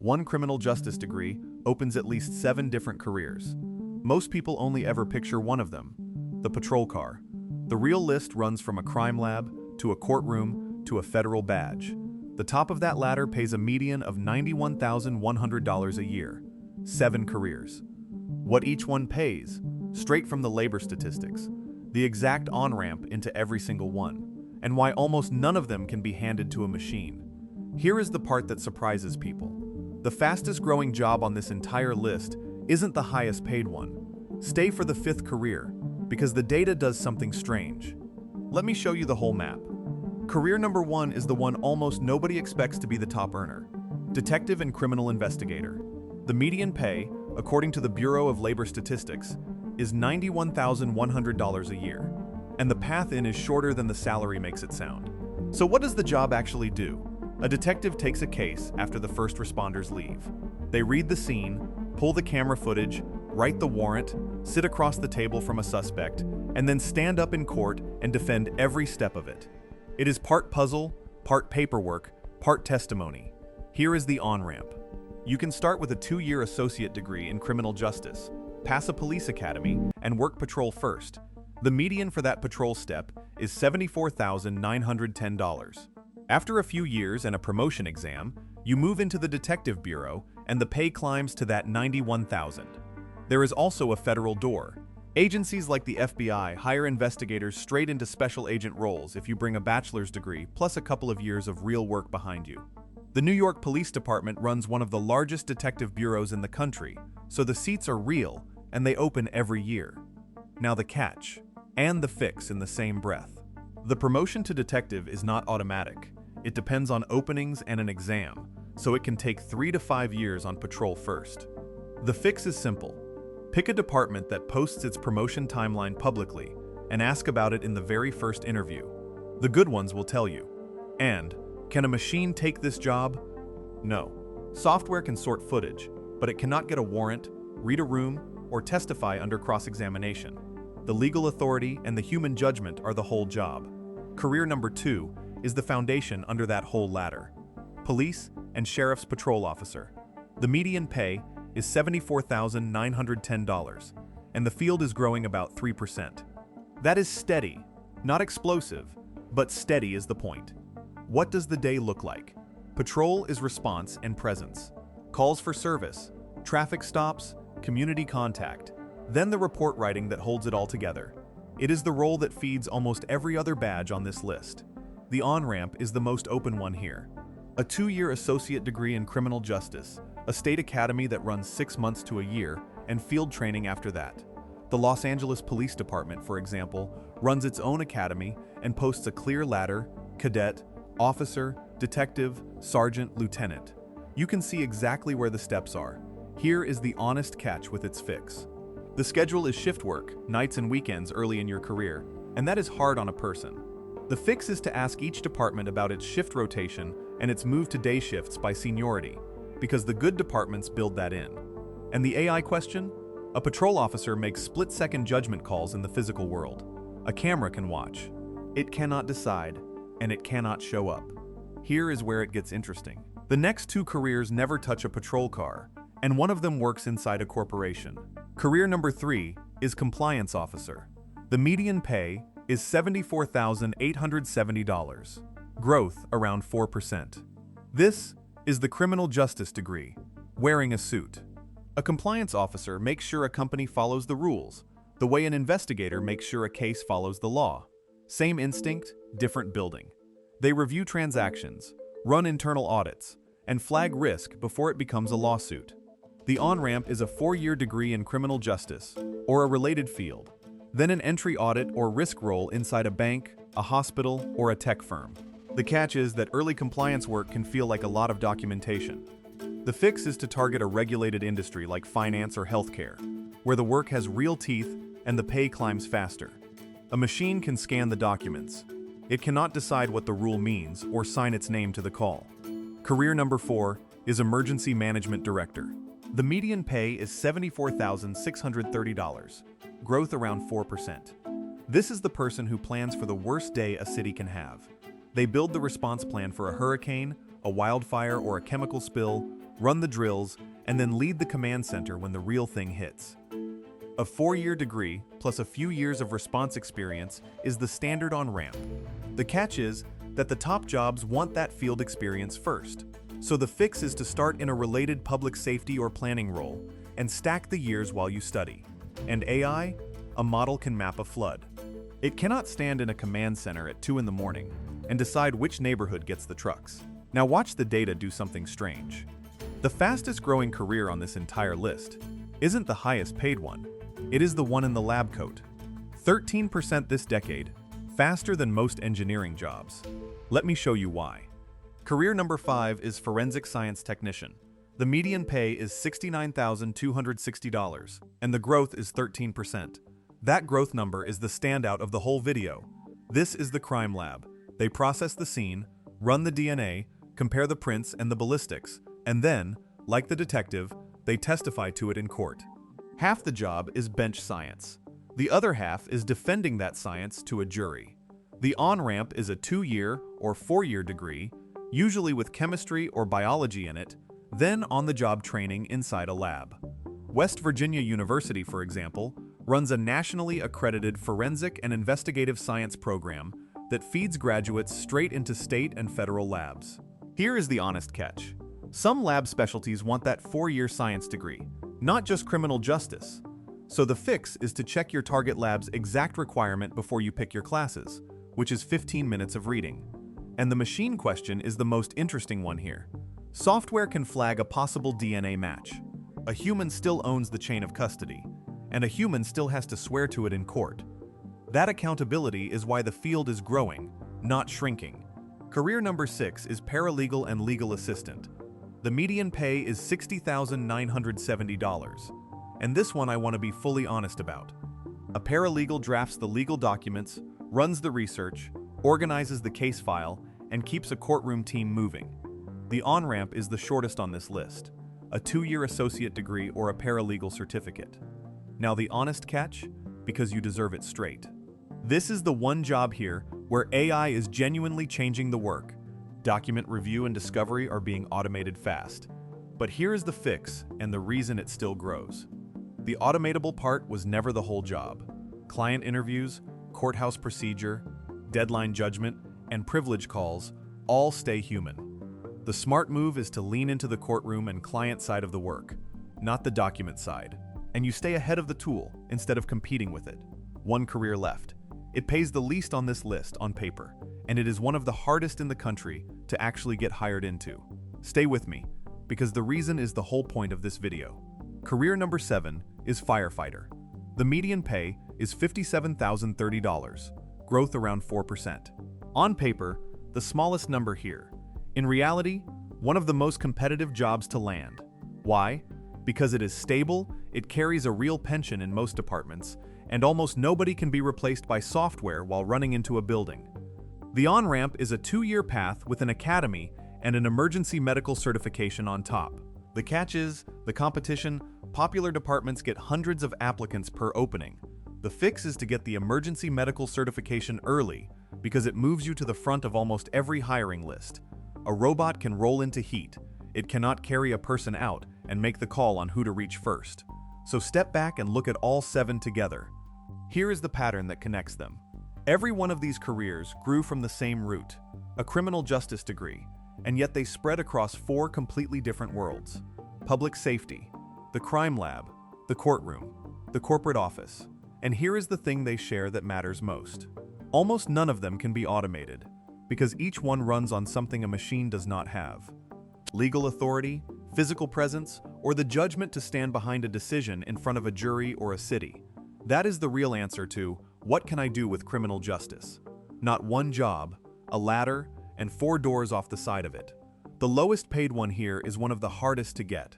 One criminal justice degree opens at least 7 different careers. Most people only ever picture one of them, the patrol car. The real list runs from a crime lab, to a courtroom, to a federal badge. The top of that ladder pays a median of $91,100 a year. 7 careers. What each one pays, straight from the labor statistics. The exact on-ramp into every single one, and why almost none of them can be handed to a machine. Here is the part that surprises people. The fastest growing job on this entire list isn't the highest paid one. Stay for the 5th career, because the data does something strange. Let me show you the whole map. Career number 1 is the one almost nobody expects to be the top earner. Detective and criminal investigator. The median pay, according to the Bureau of Labor Statistics, is $91,100 a year, and the path in is shorter than the salary makes it sound. So what does the job actually do? A detective takes a case after the first responders leave. They read the scene, pull the camera footage, write the warrant, sit across the table from a suspect, and then stand up in court and defend every step of it. It is part puzzle, part paperwork, part testimony. Here is the on-ramp. You can start with a 2-year associate degree in criminal justice, pass a police academy, and work patrol first. The median for that patrol step is $74,910. After a few years and a promotion exam, you move into the detective bureau and the pay climbs to that $91,000. There is also a federal door. Agencies like the FBI hire investigators straight into special agent roles if you bring a bachelor's degree plus a couple of years of real work behind you. The New York Police Department runs one of the largest detective bureaus in the country, so the seats are real and they open every year. Now the catch, and the fix in the same breath. The promotion to detective is not automatic. It depends on openings and an exam, so it can take 3 to 5 years on patrol first. The fix is simple. Pick a department that posts its promotion timeline publicly and ask about it in the very first interview. The good ones will tell you. And, can a machine take this job? No. Software can sort footage, but it cannot get a warrant, read a room, or testify under cross-examination. The legal authority and the human judgment are the whole job. Career number 2 is the foundation under that whole ladder. Police and Sheriff's Patrol Officer. The median pay is $74,910, and the field is growing about 3%. That is steady, not explosive, but steady is the point. What does the day look like? Patrol is response and presence. Calls for service, traffic stops, community contact, then the report writing that holds it all together. It is the role that feeds almost every other badge on this list. The on-ramp is the most open one here. A 2-year associate degree in criminal justice, a state academy that runs 6 months to a year, and field training after that. The Los Angeles Police Department, for example, runs its own academy and posts a clear ladder: cadet, officer, detective, sergeant, lieutenant. You can see exactly where the steps are. Here is the honest catch with its fix. The schedule is shift work, nights and weekends early in your career, and that is hard on a person. The fix is to ask each department about its shift rotation and its move to day shifts by seniority, because the good departments build that in. And the AI question? A patrol officer makes split-second judgment calls in the physical world. A camera can watch. It cannot decide, and it cannot show up. Here is where it gets interesting. The next 2 careers never touch a patrol car, and one of them works inside a corporation. Career number 3 is compliance officer. The median pay is $74,870. Growth around 4%. This is the criminal justice degree, wearing a suit. A compliance officer makes sure a company follows the rules, the way an investigator makes sure a case follows the law. Same instinct, different building. They review transactions, run internal audits, and flag risk before it becomes a lawsuit. The on-ramp is a 4-year degree in criminal justice, or a related field, then an entry audit or risk role inside a bank, a hospital, or a tech firm. The catch is that early compliance work can feel like a lot of documentation. The fix is to target a regulated industry like finance or healthcare, where the work has real teeth and the pay climbs faster. A machine can scan the documents. It cannot decide what the rule means or sign its name to the call. Career number 4 is emergency management director. The median pay is $74,630, growth around 4%. This is the person who plans for the worst day a city can have. They build the response plan for a hurricane, a wildfire, or a chemical spill, run the drills, and then lead the command center when the real thing hits. A 4-year degree plus a few years of response experience is the standard on-ramp. The catch is that the top jobs want that field experience first. So the fix is to start in a related public safety or planning role and stack the years while you study. And AI? A model can map a flood. It cannot stand in a command center at 2 in the morning and decide which neighborhood gets the trucks. Now watch the data do something strange. The fastest growing career on this entire list isn't the highest paid one. It is the one in the lab coat. 13% this decade, faster than most engineering jobs. Let me show you why. Career number 5 is forensic science technician. The median pay is $69,260, and the growth is 13%. That growth number is the standout of the whole video. This is the crime lab. They process the scene, run the DNA, compare the prints and the ballistics, and then, like the detective, they testify to it in court. Half the job is bench science. The other half is defending that science to a jury. The on-ramp is a 2-year or 4-year degree, usually with chemistry or biology in it, then on-the-job training inside a lab. West Virginia University, for example, runs a nationally accredited forensic and investigative science program that feeds graduates straight into state and federal labs. Here is the honest catch. Some lab specialties want that 4-year science degree, not just criminal justice. So the fix is to check your target lab's exact requirement before you pick your classes, which is 15 minutes of reading. And the machine question is the most interesting one here. Software can flag a possible DNA match. A human still owns the chain of custody, and a human still has to swear to it in court. That accountability is why the field is growing, not shrinking. Career number 6 is paralegal and legal assistant. The median pay is $60,970, and this one I want to be fully honest about. A paralegal drafts the legal documents, runs the research, organizes the case file, and keeps a courtroom team moving. The on-ramp is the shortest on this list, a 2-year associate degree or a paralegal certificate. Now the honest catch? Because you deserve it straight. This is the one job here where AI is genuinely changing the work. Document review and discovery are being automated fast. But here is the fix and the reason it still grows. The automatable part was never the whole job. Client interviews, courthouse procedure, deadline judgment, and privilege calls all stay human. The smart move is to lean into the courtroom and client side of the work, not the document side. And you stay ahead of the tool instead of competing with it. One career left. It pays the least on this list on paper, and it is one of the hardest in the country to actually get hired into. Stay with me, because the reason is the whole point of this video. Career number 7 is firefighter. The median pay is $57,030, growth around 4%. On paper, the smallest number here. In reality, one of the most competitive jobs to land. Why? Because it is stable, it carries a real pension in most departments, and almost nobody can be replaced by software while running into a building. The on-ramp is a 2-year path with an academy and an emergency medical certification on top. The catch is, the competition, popular departments get hundreds of applicants per opening. The fix is to get the emergency medical certification early because it moves you to the front of almost every hiring list. A robot can roll into heat. It cannot carry a person out and make the call on who to reach first. So step back and look at all 7 together. Here is the pattern that connects them. Every one of these careers grew from the same root, a criminal justice degree, and yet they spread across 4 completely different worlds. Public safety, the crime lab, the courtroom, the corporate office. And here is the thing they share that matters most. Almost none of them can be automated, because each one runs on something a machine does not have. Legal authority, physical presence, or the judgment to stand behind a decision in front of a jury or a city. That is the real answer to, what can I do with criminal justice? Not one job, a ladder, and 4 doors off the side of it. The lowest paid one here is one of the hardest to get.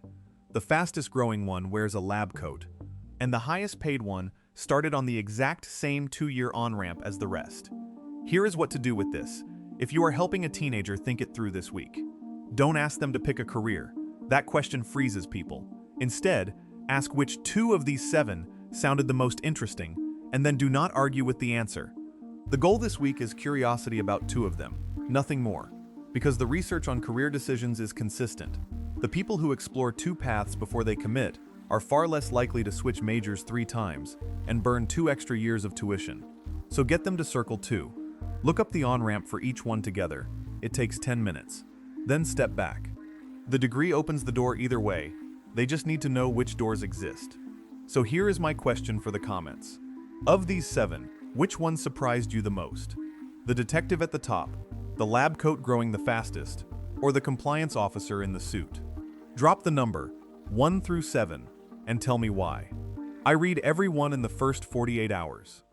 The fastest growing one wears a lab coat. And the highest paid one started on the exact same 2-year on-ramp as the rest. Here is what to do with this, if you are helping a teenager think it through this week. Don't ask them to pick a career. That question freezes people. Instead, ask which 2 of these 7 sounded the most interesting, and then do not argue with the answer. The goal this week is curiosity about 2 of them, nothing more, because the research on career decisions is consistent. The people who explore 2 paths before they commit are far less likely to switch majors 3 times and burn 2 extra years of tuition. So get them to circle 2. Look up the on-ramp for each one together. It takes 10 minutes. Then step back. The degree opens the door either way. They just need to know which doors exist. So here is my question for the comments. Of these 7, which one surprised you the most? The detective at the top, the lab coat growing the fastest, or the compliance officer in the suit? Drop the number 1 through 7 and tell me why. I read every one in the first 48 hours.